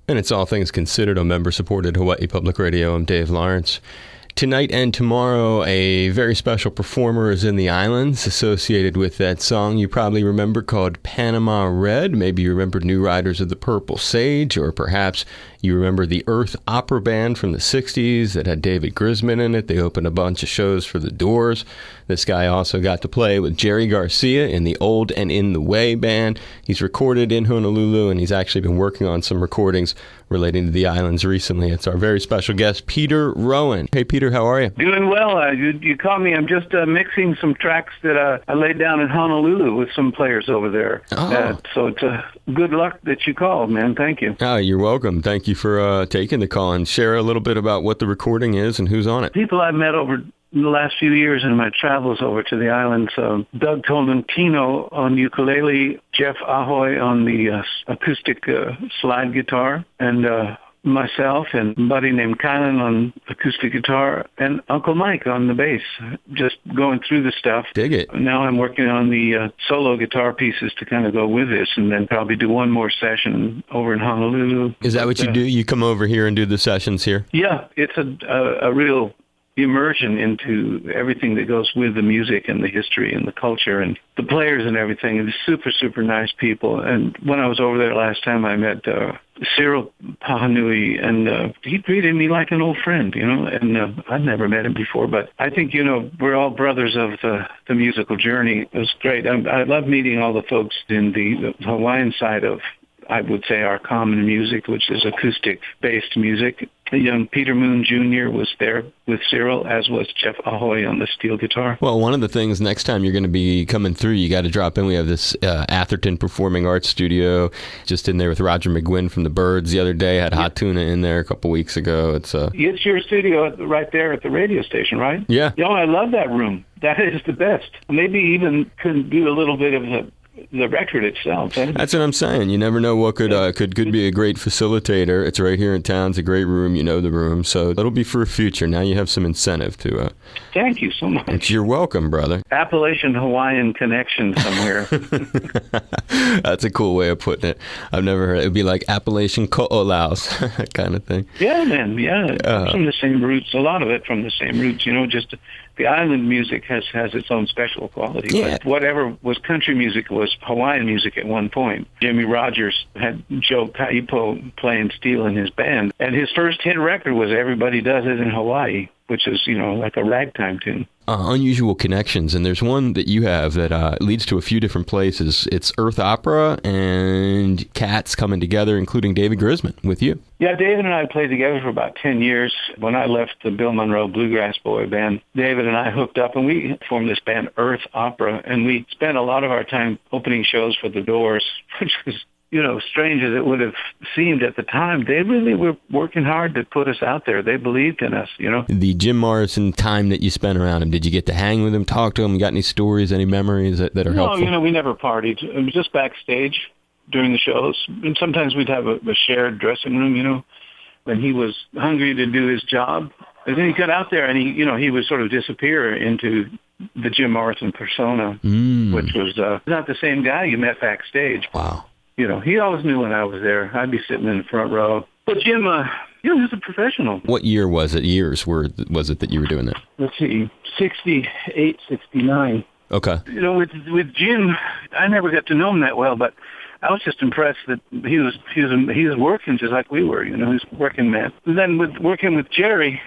And it's All Things Considered on member-supported Hawaii Public Radio. I'm Dave Lawrence. Tonight and tomorrow, a very special performer is in the islands associated with that song you probably remember called Panama Red. Maybe you remember New Riders of the Purple Sage, or perhaps you remember the Earth Opera Band from the 60s that had David Grisman in it. They opened a bunch of shows for the Doors. This guy also got to play with Jerry Garcia in the Old and In the Way band. He's recorded in Honolulu, and he's actually been working on some recordings relating to the islands recently. It's our very special guest, Peter Rowan. Hey, Peter, how are you? Doing well. You caught me. I'm just mixing some tracks that I laid down in Honolulu with some players over there. Oh. So it's good luck that you called, man. Thank you. Oh, you're welcome. Thank you for taking the call, and share a little bit about what the recording is and who's on it. People I've met over the last few years in my travels over to the islands, Doug Tolentino on ukulele, Jeff Ahoy on the acoustic slide guitar, and myself and a buddy named Kylan on acoustic guitar, and Uncle Mike on the bass, just going through the stuff. Dig it. Now I'm working on the solo guitar pieces to kind of go with this, and then probably do one more session over in Honolulu. Is that what you do? You come over here and do the sessions here? Yeah, it's a real immersion into everything that goes with the music and the history and the culture and the players and everything. And super, super nice people. And when I was over there last time, I met Cyril Pahanui, and he treated me like an old friend, and I'd never met him before. But I think, we're all brothers of the musical journey. It was great. I love meeting all the folks in the Hawaiian side of, I would say, our common music, which is acoustic-based music. Young Peter Moon Jr. was there with Cyril, as was Jeff Ahoy on the steel guitar. Well, one of the things next time you're going to be coming through, you got to drop in. We have this Atherton Performing Arts Studio just in there with Roger McGuinn from the Byrds the other day. Had Hot Tuna in there a couple weeks ago. It's your studio right there at the radio station, right? Yeah. I love that room. That is the best. Maybe even could do a little bit of the record itself. That's what I'm saying. You never know what could be a great facilitator. It's right here in town. It's a great room. You know the room. So it'll be for a future. Now you have some incentive to... Thank you so much. You're welcome, brother. Appalachian Hawaiian connection somewhere. That's a cool way of putting it. I've never heard it. It'd be like Appalachian Ko'olaus kind of thing. Yeah, man. Yeah. From the same roots. A lot of it from the same roots. Just... The island music has its own special quality. Yeah. But whatever was country music was Hawaiian music at one point. Jimmy Rogers had Joe Kaipo playing steel in his band. And his first hit record was Everybody Does It in Hawaii, which is, like a ragtime tune. Unusual connections, and there's one that you have that leads to a few different places. It's Earth Opera and Cats coming together, including David Grisman with you. Yeah, David and I played together for about 10 years. When I left the Bill Monroe Bluegrass Boy Band, David and I hooked up, and we formed this band, Earth Opera, and we spent a lot of our time opening shows for the Doors, which was strange as it would have seemed at the time. They really were working hard to put us out there. They believed in us, The Jim Morrison time that you spent around him, did you get to hang with him, talk to him? Got any stories, any memories that are helpful? No, we never partied. It was just backstage during the shows. And sometimes we'd have a shared dressing room, when he was hungry to do his job. And then he got out there and he would sort of disappear into the Jim Morrison persona, which was not the same guy you met backstage. Wow. He always knew when I was there. I'd be sitting in the front row. But Jim, he was a professional. What year was it? Was it that you were doing that? Let's see, 68, 69. Okay. With Jim, I never got to know him that well, but I was just impressed that he was working just like we were. He was a working man. And then working with Jerry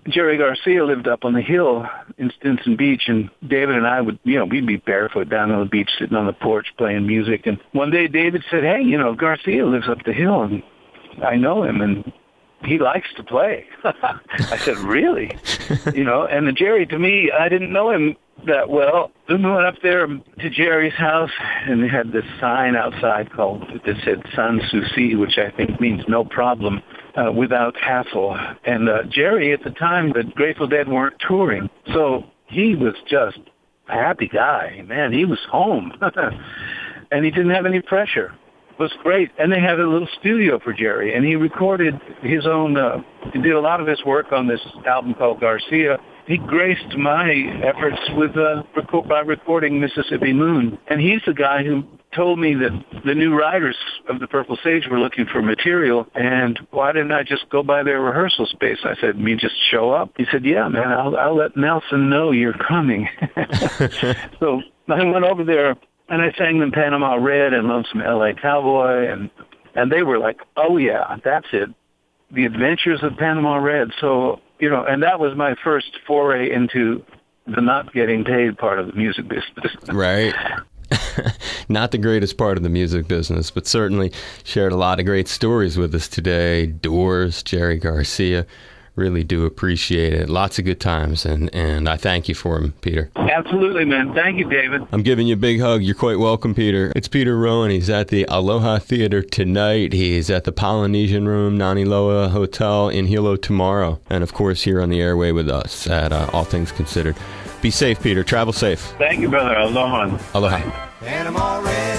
Garcia lived up on the hill in Stinson Beach, and David and I would, we'd be barefoot down on the beach, sitting on the porch playing music. And one day David said, "Hey, Garcia lives up the hill, and I know him, and he likes to play." I said, "Really?" And the Jerry, to me, I didn't know him that well. We went up there to Jerry's house, and they had this sign outside that said "Sans Souci," which I think means no problem. Without hassle. And Jerry, at the time, the Grateful Dead weren't touring, so he was just a happy guy. Man, he was home. And he didn't have any pressure. It was great. And they had a little studio for Jerry, and he recorded his own, he did a lot of his work on this album called Garcia. He graced my efforts with by recording Mississippi Moon. And he's the guy who told me that the new writers of the Purple Sage were looking for material, and why didn't I just go by their rehearsal space? I said, me just show up? He said, yeah, man, I'll let Nelson know you're coming. So I went over there, and I sang them Panama Red and Lonesome L.A. Cowboy, and they were like, oh, yeah, that's it, The Adventures of Panama Red. So, and that was my first foray into the not getting paid part of the music business. Right. Not the greatest part of the music business, but certainly shared a lot of great stories with us today. Doors, Jerry Garcia. Really do appreciate it. Lots of good times, and I thank you for them, Peter. Absolutely, man. Thank you, David. I'm giving you a big hug. You're quite welcome, Peter. It's Peter Rowan. He's at the Aloha Theater tonight. He's at the Polynesian Room, Naniloa Hotel in Hilo tomorrow. And, of course, here on the airway with us at All Things Considered. Be safe, Peter. Travel safe. Thank you, brother. Aloha. Aloha. Panama Red.